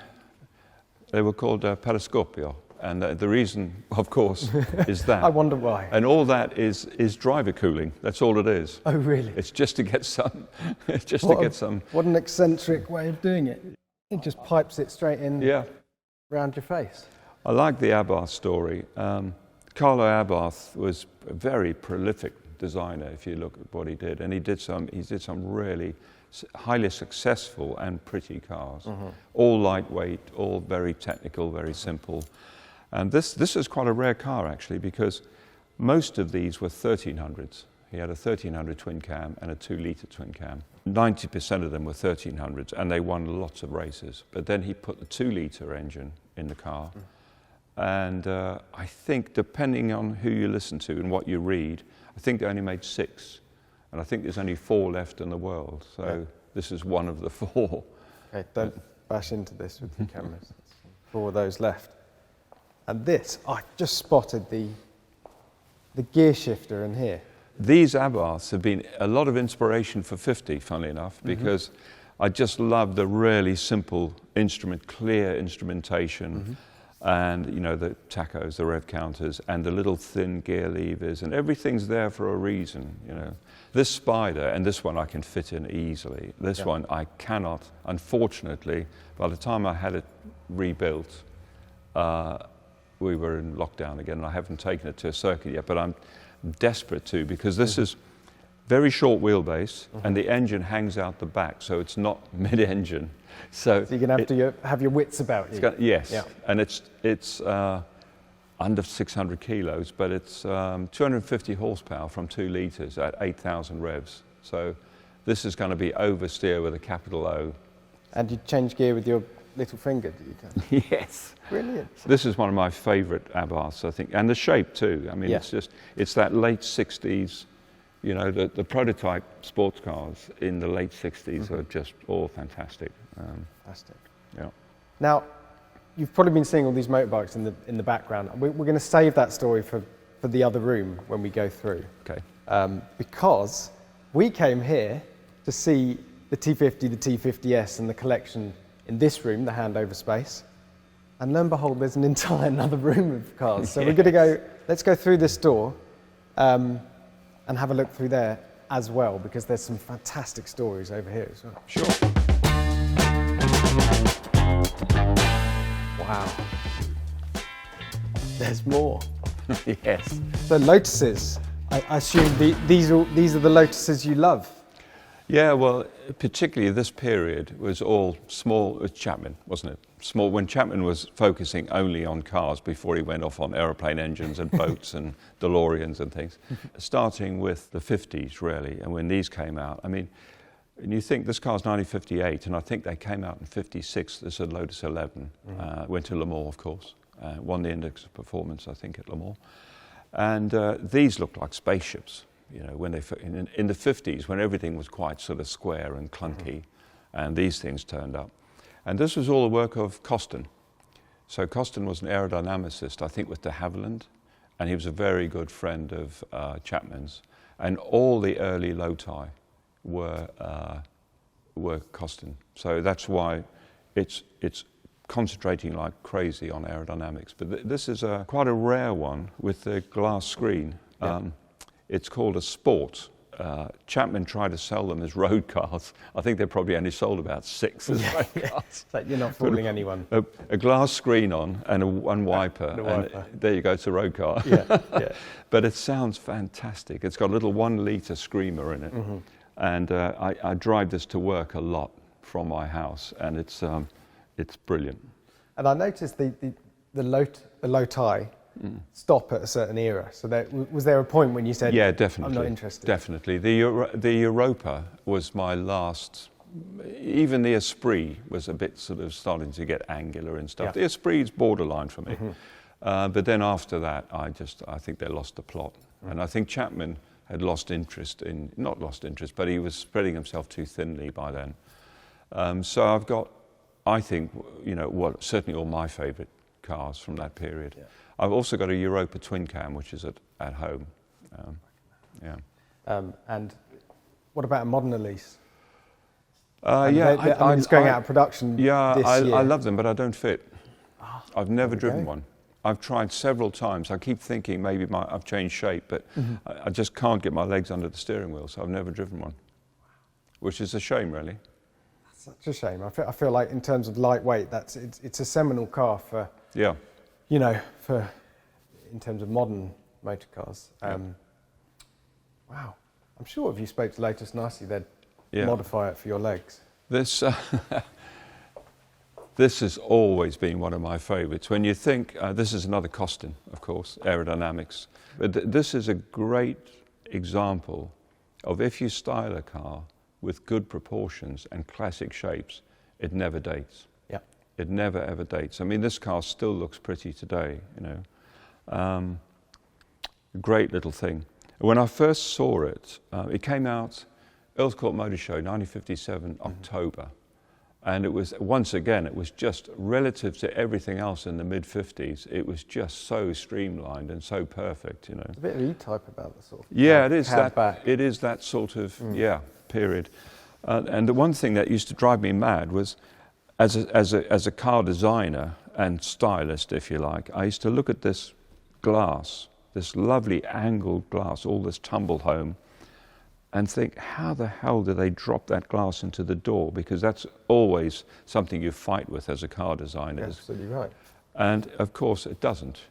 They were called Periscopio, and the reason, of course, is that. I wonder why. And all that is driver cooling. That's all it is. Oh, really? It's just to get some. It's just What to get some. What an eccentric way of doing it. It just pipes it straight in round your face. I like the Abarth story. Carlo Abarth was a very prolific designer, if you look at what he did, and he did some really highly successful and pretty cars, all lightweight, all very technical, very simple. And this is quite a rare car actually, because most of these were 1300s. He had a 1300 twin cam and a 2-litre twin cam. 90% of them were 1300s, and they won lots of races. But then he put the 2-litre engine in the car. And I think, depending on who you listen to and what you read, I think they only made 6. And I think there's only 4 left in the world. So this is one of the 4. Okay, don't bash into this with the cameras. There's 4 of those left. And this, I just spotted the gear shifter in here. These Abarths have been a lot of inspiration for 50, funnily enough, because I just love the really simple clear instrumentation, and the tachos, the rev counters, and the little thin gear levers, and everything's there for a reason. This Spider, and this one I can fit in easily. This one I cannot, unfortunately. By the time I had it rebuilt, we were in lockdown again, and I haven't taken it to a circuit yet, but I'm desperate to, because this is very short wheelbase, and the engine hangs out the back, so it's not mid-engine. So you're going to have to have your wits about you. Yes, and it's under 600 kilos, but it's 250 horsepower from 2 litres at 8,000 revs. So this is going to be oversteer with a capital O. And you change gear with your little finger, do you? Yes. Brilliant. This is one of my favourite Abarths, I think, and the shape too. I mean, it's that late 60s, the prototype sports cars in the late 60s are just all fantastic. Fantastic. Yeah. Now, you've probably been seeing all these motorbikes in the background. We're going to save that story for the other room when we go through. Okay. Because we came here to see the T50, the T50S, and the collection in this room, the handover space. And lo and behold, there's an entire another room of cars. So we're going to let's go through this door and have a look through there as well, because there's some fantastic stories over here as well. Sure. Wow. There's more. Yes. So Lotuses, I assume these are the Lotuses you love. Yeah, well, particularly this period was all small, with Chapman, wasn't it? Small, when Chapman was focusing only on cars before he went off on aeroplane engines and boats and DeLoreans and things. Starting with the 50s, really, and when these came out. I mean, and you think this car's 1958, and I think they came out in 56. This is a Lotus 11. Went to Le Mans, of course. Won the Index of Performance, I think, at Le Mans. And these looked like spaceships. When they in the 50s, when everything was quite sort of square and clunky, and these things turned up. And this was all the work of Costin. So Costin was an aerodynamicist, I think, with de Havilland, and he was a very good friend of Chapman's. And all the early Loti were Costin. So that's why it's concentrating like crazy on aerodynamics. But this is quite a rare one with the glass screen. It's called a Sport, Chapman tried to sell them as road cars. I think they probably only sold about 6 as road cars. It's like you're not fooling anyone. A glass screen on and one wiper, and there you go, it's a road car. Yeah. But it sounds fantastic. It's got a little 1 litre screamer in it. And I drive this to work a lot from my house, and it's brilliant. And I noticed the Loti stop at a certain era. So was there a point when you said, yeah, definitely, I'm not interested? Definitely. The Europa was my last. Even the Esprit was a bit sort of starting to get angular and stuff. The Esprit's borderline for me. But then after that, I think they lost the plot. And I think Chapman had not lost interest, but he was spreading himself too thinly by then. So I've got, I think, certainly all my favourite cars from that period. Yeah. I've also got a Europa twin cam, which is at home. And what about a modern Elise? It's going out of production. Yeah, this year. I love them, but I don't fit. I've never driven one. I've tried several times. I keep thinking maybe I've changed shape, but I just can't get my legs under the steering wheel, so I've never driven one, which is a shame, really. That's such a shame. I feel like in terms of lightweight, it's a seminal car for, in terms of modern motor cars. Wow. I'm sure if you spoke to Lotus nicely, they'd modify it for your legs. This has always been one of my favourites. When you think, this is another costing, of course, aerodynamics. But this is a great example of if you style a car with good proportions and classic shapes, it never dates. Yeah. It never, ever dates. I mean, this car still looks pretty today, Great little thing. When I first saw it, it came out, Earls Court Motor Show, 1957, October. And it was, once again, it was just relative to everything else in the mid-50s, it was just so streamlined and so perfect, It's a bit of E-Type about the sort of it is that sort of, period. And the one thing that used to drive me mad was, as a car designer and stylist, if you like, I used to look at this glass, this lovely angled glass, all this tumble home, and think, how the hell do they drop that glass into the door? Because that's always something you fight with as a car designer. You're absolutely right. And of course it doesn't.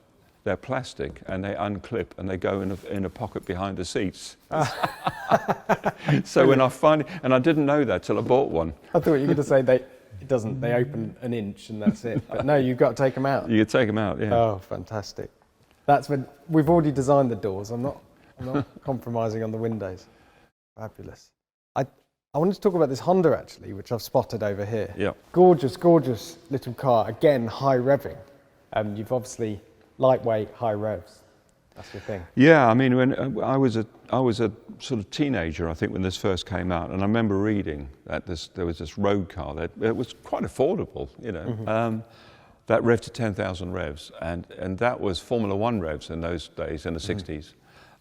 They're plastic and they unclip and they go in a pocket behind the seats. So when I and I didn't know that till I bought one. I thought you were going to say they open an inch and that's it. But no, you've got to take them out. You take them out, yeah. Oh, fantastic. That's when we've already designed the doors. I'm not compromising on the windows. Fabulous. I wanted to talk about this Honda actually, which I've spotted over here. Yeah. Gorgeous, gorgeous little car. Again, high revving. You've obviously lightweight, high revs. That's your thing. Yeah, I mean, when I was a sort of teenager, I think, when this first came out, and I remember reading that there was this road car that it was quite affordable, that revved to 10,000 revs, and that was Formula One revs in those days, in the 60s.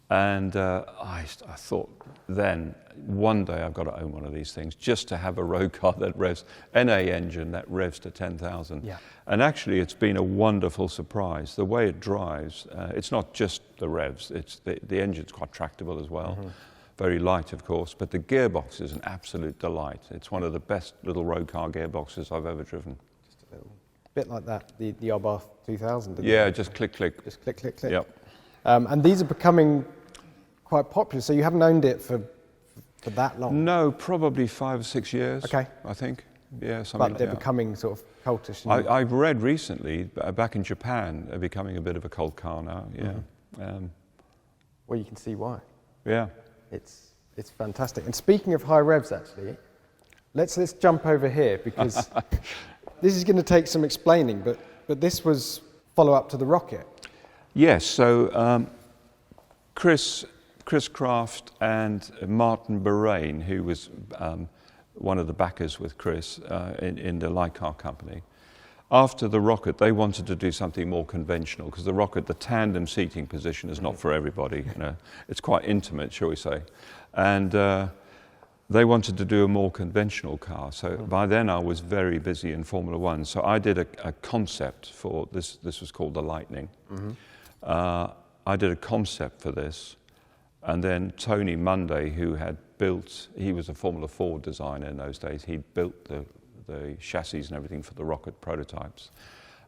And I thought then, one day I've got to own one of these things, just to have a road car that revs, NA engine that revs to 10,000. Yeah. And actually it's been a wonderful surprise. The way it drives, it's not just the revs, it's the engine's quite tractable as well. Very light, of course, but the gearbox is an absolute delight. It's one of the best little road car gearboxes I've ever driven. Just a little bit like that, the Abarth 2000. Yeah, just click, click. Just click, click, click. Yep. And these are becoming quite popular, so you haven't owned it for that long? No, probably 5 or 6 years, okay. I think. Yeah, something but like they're that. becoming sort of cultish. I've read recently, back in Japan, they're becoming a bit of a cult car now, yeah. Well, you can see why. Yeah. It's fantastic. And speaking of high revs, actually, let's jump over here, because this is going to take some explaining, but this was follow-up to the Rocket. Yes, so Chris Craft and Martin Bahrain, who was one of the backers with Chris in the light car company, after the Rocket, they wanted to do something more conventional, because the Rocket, the tandem seating position is not for everybody. It's quite intimate, shall we say. And they wanted to do a more conventional car. So by then I was very busy in Formula One. So I did a concept for this. This was called the Lightning. I did a concept for this, And then Tony Monday, who had built, he was a Formula Ford designer in those days, he built the chassis and everything for the Rocket prototypes.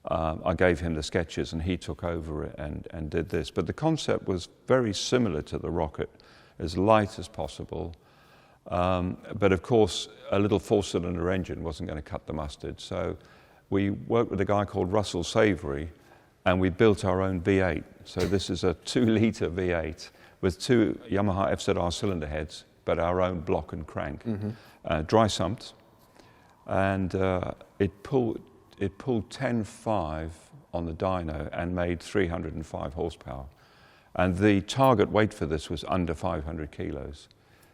I gave him the sketches and he took over it and did this. But the concept was very similar to the Rocket, as light as possible. But of course, a little four-cylinder engine wasn't going to cut the mustard. So we worked with a guy called Russell Savory, and we built our own V8. So this is a 2-litre V8 with 2 Yamaha FZR cylinder heads, but our own block and crank, dry sumped. And it pulled 10.5 on the dyno and made 305 horsepower. And the target weight for this was under 500 kilos.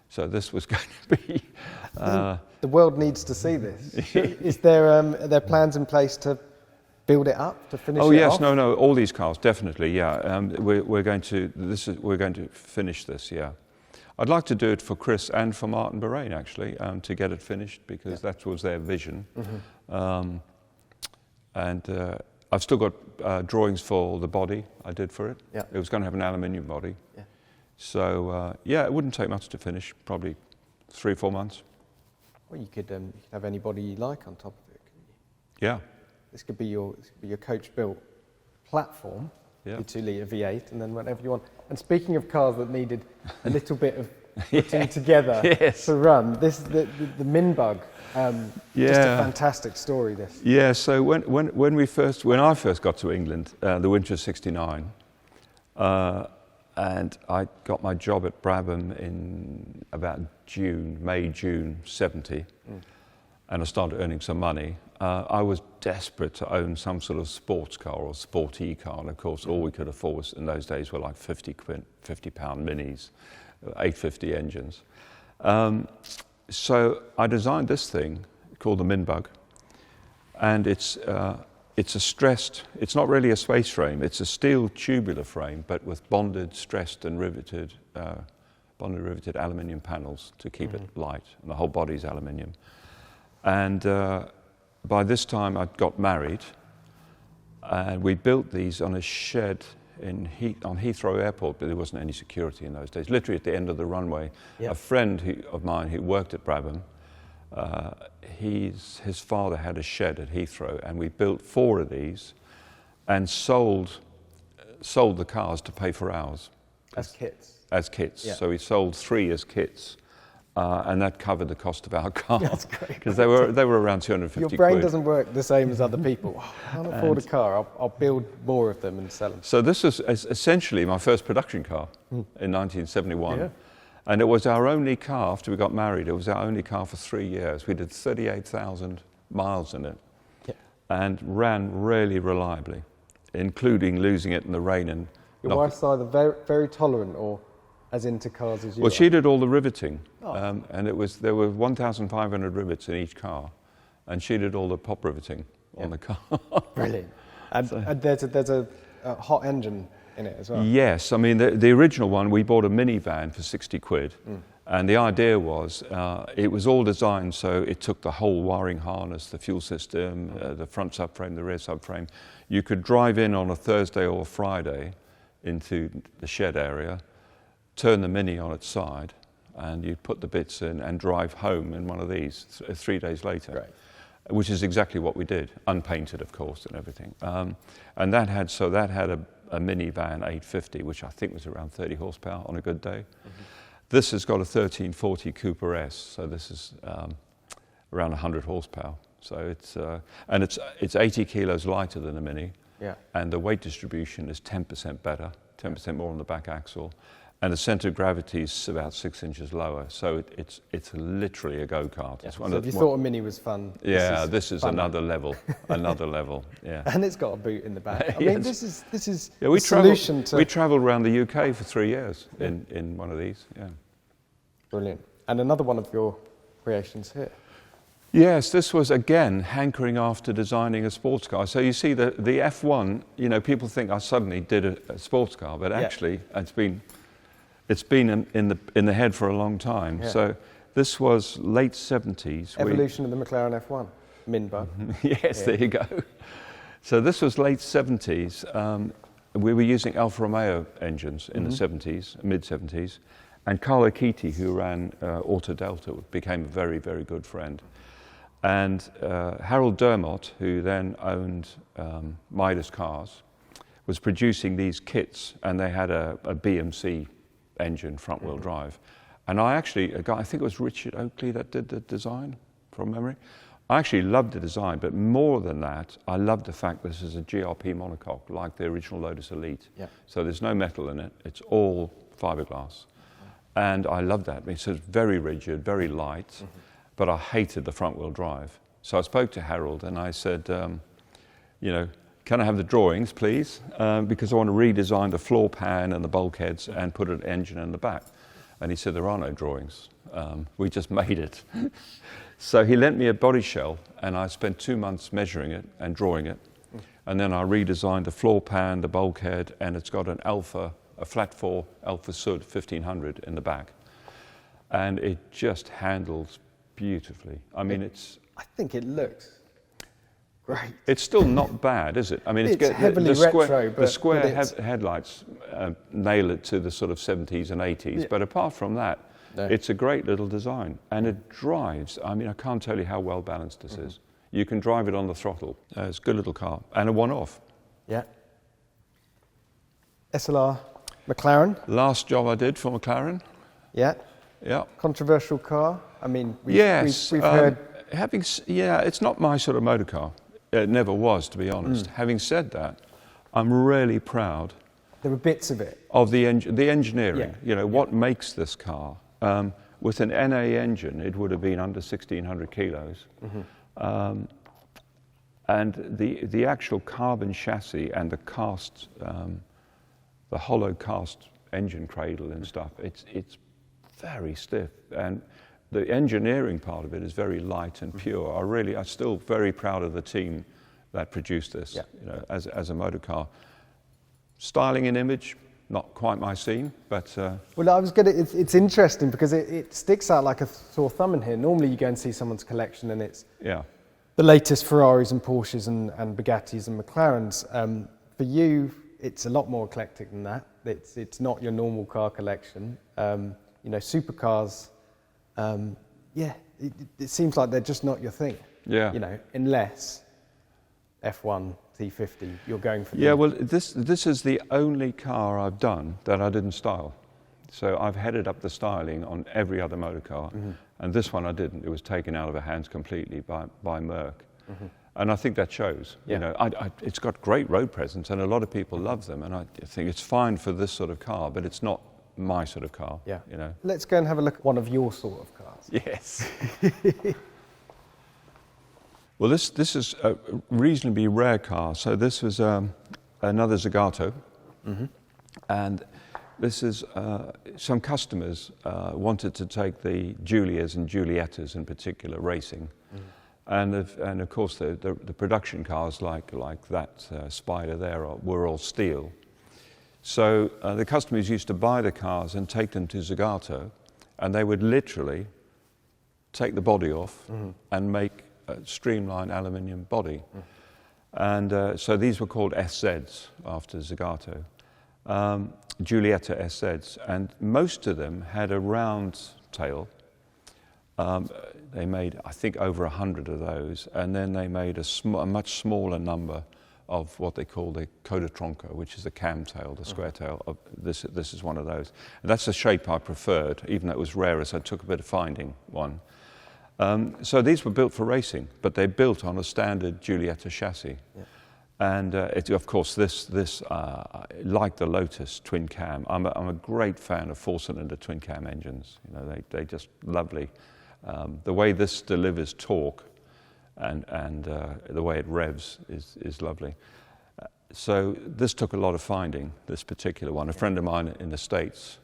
So this was going to be... the world needs to see this. Is there, are there plans in place to build it up, to finish it off? Oh yes, no, all these cars, definitely, yeah. We're going to finish this, yeah. I'd like to do it for Chris and for Martin Bahrain, actually, to get it finished, because that was their vision. I've still got drawings for the body I did for it. Yeah. It was going to have an aluminium body. Yeah. So, yeah, it wouldn't take much to finish, probably 3 or 4 months. Well, you could have anybody you like on top of it, couldn't you? Yeah. This could be your coach-built platform, Yeah. your 2-litre V8, and then whatever you want. And speaking of cars that needed a little bit of putting together to run, the Minbug, just a fantastic story. This. Yeah. So when I first got to England, the winter of '69, and I got my job at Brabham in about May, June '70, and I started earning some money. I was desperate to own some sort of sports car or sporty car, and of course all we could afford was, in those days, were like £50 minis, 850 engines. So I designed this thing called the Minbug, and it's not really a space frame, it's a steel tubular frame, but with bonded, stressed and riveted aluminium panels to keep it light, and the whole body's aluminium. And by this time I'd got married, and we built these on a shed on Heathrow Airport, but there wasn't any security in those days. Literally at the end of the runway, a friend of mine who worked at Brabham, his father had a shed at Heathrow, and we built 4 of these and sold the cars to pay for ours. As kits? As kits. Yeah. So we sold 3 as kits. And that covered the cost of our car. That's great. Because they were around 250 Your brain quid. Doesn't work the same as other people. I can't afford a car, I'll build more of them and sell them. So this was essentially my first production car in 1971. Yeah. And it was our only car after we got married. It was our only car for 3 years. We did 38,000 miles in it and ran really reliably, including losing it in the rain. And your wife's either very, very tolerant or as into cars as you Well, are. she did all the riveting, and there were 1,500 rivets in each car, and she did all the pop riveting on the car. Brilliant. And there's a hot engine in it as well. Yes, I mean the original one, we bought a minivan for 60 quid, and the idea was it was all designed so it took the whole wiring harness, the fuel system, the front subframe, the rear subframe. You could drive in on a Thursday or a Friday into the shed area, turn the Mini on its side, and you'd put the bits in and drive home in one of these 3 days later, which is exactly what we did, unpainted, of course, and everything. And that had a minivan 850, which I think was around 30 horsepower on a good day. This has got a 1340 Cooper S, so this is around 100 horsepower. So it's 80 kilos lighter than a Mini, and the weight distribution is 10% better, 10% more on the back axle. And the centre of gravity is about 6 inches lower, so it's literally a go-kart. Yeah. So if you thought a Mini was fun, this is another level, another level. Yeah. And it's got a boot in the back. I mean, this is we solution to. We travelled around the UK for 3 years in one of these. Yeah. Brilliant. And another one of your creations here. Yes, this was again hankering after designing a sports car. So you see the F1. You know, people think I suddenly did a sports car, but actually it's been in the head for a long time. Yeah. So this was late 70s. Evolution of the McLaren F1, Minbug. Yes, there you go. So this was late 70s. we were using Alfa Romeo engines in the 70s, mid-70s, and Carlo Chiti, who ran Auto Delta, became a very, very good friend. And Harold Dermott, who then owned Midas Cars, was producing these kits, and they had a BMC engine, front-wheel drive. And I actually, I think it was Richard Oakley that did the design, from memory. I actually loved the design, but more than that, I loved the fact this is a GRP monocoque, like the original Lotus Elite. Yeah. So there's no metal in it, it's all fiberglass. And I loved that. It's very rigid, very light, but I hated the front-wheel drive. So I spoke to Harold and I said, you know, can I have the drawings, please? Because I want to redesign the floor pan and the bulkheads and put an engine in the back. And he said, there are no drawings. We just made it. So he lent me a body shell, and I spent 2 months measuring it and drawing it. And then I redesigned the floor pan, the bulkhead, and it's got a flat 4 Alpha Sud 1500 in the back. And it just handles beautifully. I mean, I think it looks great. It's still not bad, is it? I mean, it's heavily retro, the square headlights nail it to the sort of 70s and 80s. Yeah. But apart from that, it's a great little design. And it drives. I mean, I can't tell you how well balanced this is. You can drive it on the throttle. It's a good little car. And a one-off. Yeah. Slr Mclaren. Last job I did for McLaren. Yeah. Yeah. Controversial car. I mean, we've heard. It's not my sort of motor car. It never was, to be honest. Having said that, I'm really proud. There were bits of it. Of the engineering. You know, what makes this car? With an NA engine, it would have been under 1,600 kilos. And the actual carbon chassis and the cast, the hollow cast engine cradle and stuff, it's very stiff. And the engineering part of it is very light and pure. I'm still very proud of the team that produced this, you know, as a motor car. Styling and image, not quite my scene, but... Well, it's interesting because it sticks out like a sore thumb in here. Normally you go and see someone's collection and it's the latest Ferraris and Porsches and Bugattis and McLarens. For you, it's a lot more eclectic than that. It's not your normal car collection. You know, supercars, it seems like they're just not your thing. Yeah. You know, unless F1, T50, you're going for. Yeah, well, this is the only car I've done that I didn't style. So I've headed up the styling on every other motor car, and this one I didn't. It was taken out of our hands completely by Merc. And I think that shows. You know, it's got great road presence, and a lot of people love them, and I think it's fine for this sort of car, but it's not my sort of car. Yeah. You know. Let's go and have a look at one of your sort of cars. Yes. Well, this is a reasonably rare car. So this was another Zagato, and this is some customers wanted to take the Giulias and Giuliettas in particular racing, and of course the production cars like that Spider there were all steel. So the customers used to buy the cars and take them to Zagato, and they would literally take the body off and make a streamlined aluminium body. And so these were called SZs after Zagato, Giulietta SZs, and most of them had a round tail. They made, I think, over 100 of those, and then they made a much smaller number of what they call the coda tronco, which is the cam tail, the square tail. This is one of those. And that's the shape I preferred, even though it was rarer, so I took a bit of finding one. So these were built for racing, but they're built on a standard Giulietta chassis. And of course, this like the Lotus twin cam, I'm a great fan of 4-cylinder twin cam engines. You know, they're just lovely. The way this delivers torque and the way it revs is lovely. So this took a lot of finding, this particular one. A friend of mine in the States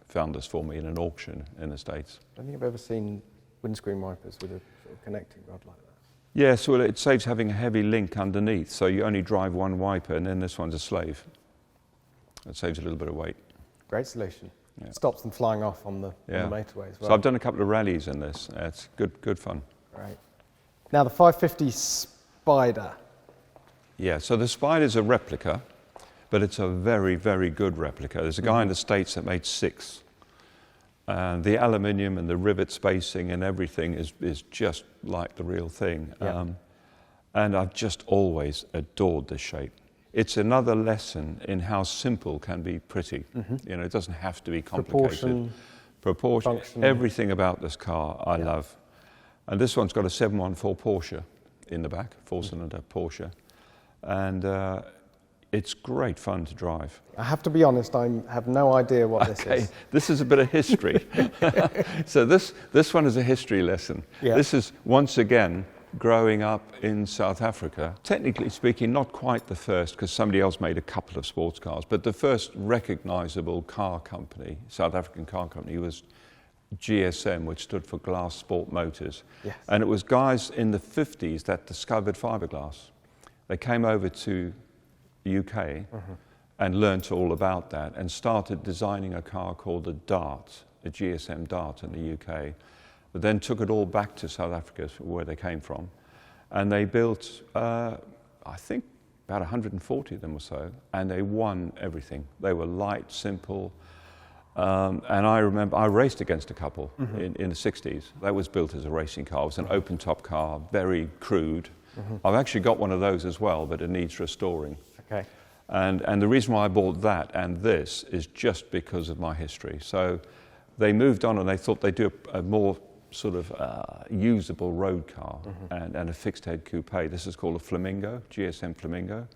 found this for me in an auction in the States. I don't think I've ever seen windscreen wipers with a sort of connecting rod like that. Yes, well, it saves having a heavy link underneath, so you only drive one wiper, and then this one's a slave. It saves a little bit of weight. Great solution. Yeah. Stops them flying off on the motorway as well. So I've done a couple of rallies in this. It's good fun. Right. Now the 550 Spider. Yeah, so the Spider's a replica, but it's a very, very good replica. There's a guy in the States that made 6. And the aluminium and the rivet spacing and everything is just like the real thing. Yeah. And I've just always adored this shape. It's another lesson in how simple can be pretty. You know, it doesn't have to be complicated. Proportion, function. everything about this car I love. And this one's got a 714 Porsche in the back, 4-cylinder Porsche. And it's great fun to drive. I have to be honest, I have no idea what this is. This is a bit of history. So this one is a history lesson. Yeah. This is, once again, growing up in South Africa. Technically speaking, not quite the first, because somebody else made a couple of sports cars, but the first recognizable car company, South African car company, was GSM, which stood for Glass Sport Motors. Yes. And it was guys in the 50s that discovered fiberglass. They came over to the UK and learnt all about that and started designing a car called a Dart, a GSM Dart in the UK, but then took it all back to South Africa, where they came from. And they built, I think, about 140 of them or so, and they won everything. They were light, simple, and I remember I raced against a couple in the 60s. That was built as a racing car. It was an open-top car, very crude. I've actually got one of those as well, but it needs restoring. Okay. And the reason why I bought that and this is just because of my history. So they moved on and they thought they'd do a more sort of usable road car and a fixed head coupe. This is called a Flamingo, GSM Flamingo.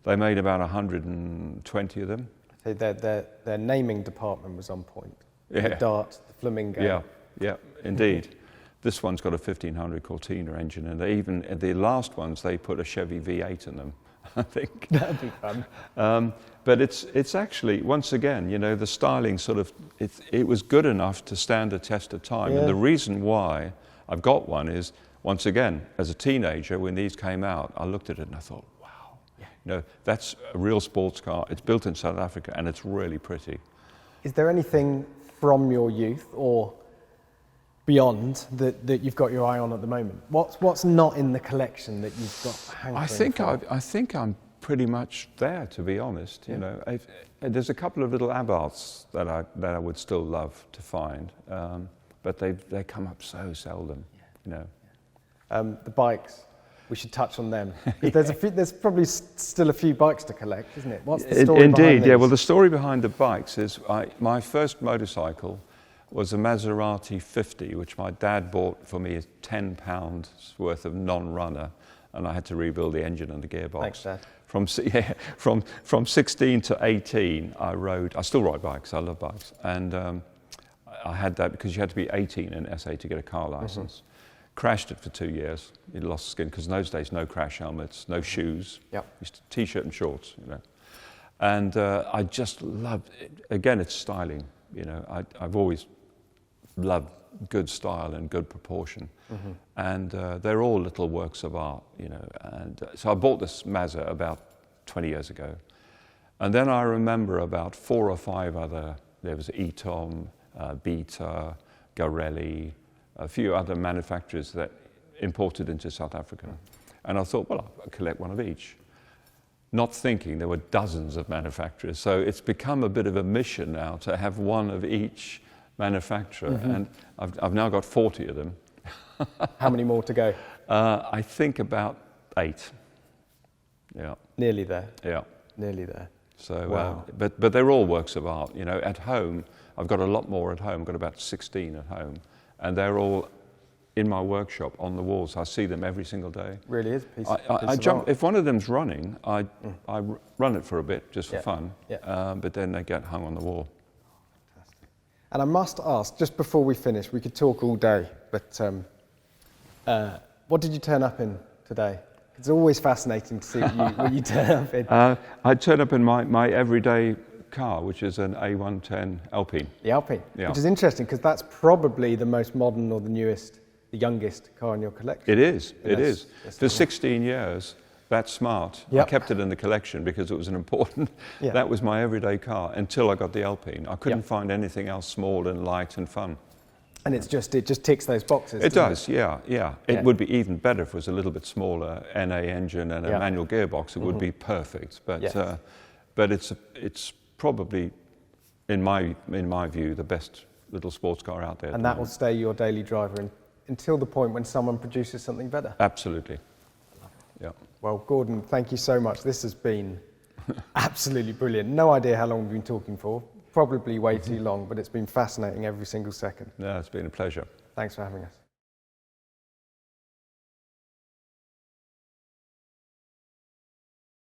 They made about 120 of them. So their naming department was on point. Yeah. The Dart, the Flamingo. Yeah, indeed. This one's got a 1500 Cortina engine, and they even, the last ones, they put a Chevy V8 in them, I think. That'd be fun. But it's actually, once again, you know, the styling sort of, it was good enough to stand a test of time. Yeah. And the reason why I've got one is, once again, as a teenager, when these came out, I looked at it and I thought, wow, you know, that's a real sports car. It's built in South Africa and it's really pretty. Is there anything from your youth or beyond that you've got your eye on at the moment? What's not in the collection that you've got hankering for? I think I'm pretty much there, to be honest. You know, there's a couple of little abarths that I would still love to find, but they come up so seldom. You know, the bikes. We should touch on them. There's probably still a few bikes to collect, isn't it? What's the story Indeed, behind these? yeah. Well, the story behind the bikes is my first motorcycle was a Maserati 50, which my dad bought for me as £10 worth of non-runner, and I had to rebuild the engine and the gearbox. Thanks, Dad. From 16 to 18, I still ride bikes, I love bikes, and I had that because you had to be 18 in SA to get a car license. Crashed it for 2 years, you lost skin, because in those days, no crash helmets, no shoes, just t-shirt and shorts, you know. And I just loved it. Again, it's styling, you know, I've always loved good style and good proportion. And they're all little works of art, you know. And so I bought this Mazda about 20 years ago. And then I remember about 4 or 5 other, there was Etom, Beta, Garelli, a few other manufacturers that imported into South Africa. And I thought, well, I'll collect one of each. Not thinking there were dozens of manufacturers. So it's become a bit of a mission now to have one of each manufacturer, and I've now got 40 of them. How many more to go? I think about 8. Yeah. Nearly there. Yeah. Nearly there. So, Wow. but they're all works of art. You know, at home, I've got a lot more at home. I've got about 16 at home, and they're all in my workshop on the walls. I see them every single day. Really is a piece I of jump art. if one of them's running. I run it for a bit just for fun. Yeah. But then they get hung on the wall. And I must ask, just before we finish, we could talk all day, but what did you turn up in today? It's always fascinating to see what you turn up in. I turn up in my everyday car, which is an A110 Alpine. The Alpine, Yeah. which is interesting because that's probably the most modern or the newest, the youngest car in your collection. It is, it Yes, is. yes, For yes. 16 years, that's smart. Yep. I kept it in the collection because it was an important, Yeah. that was my everyday car until I got the Alpine. I couldn't Yep. find anything else small and light and fun. And it just ticks those boxes. It doesn't does, yeah. It Yeah. would be even better if it was a little bit smaller, NA engine and a Yeah. manual gearbox. It would be perfect. But Yes. but it's probably, in my view, the best little sports car out there. And that will stay your daily driver until the point when someone produces something better? Absolutely. Yeah. Well, Gordon, thank you so much. This has been absolutely brilliant. No idea how long we've been talking for. Probably way too long, but it's been fascinating every single second. No, it's been a pleasure. Thanks for having us.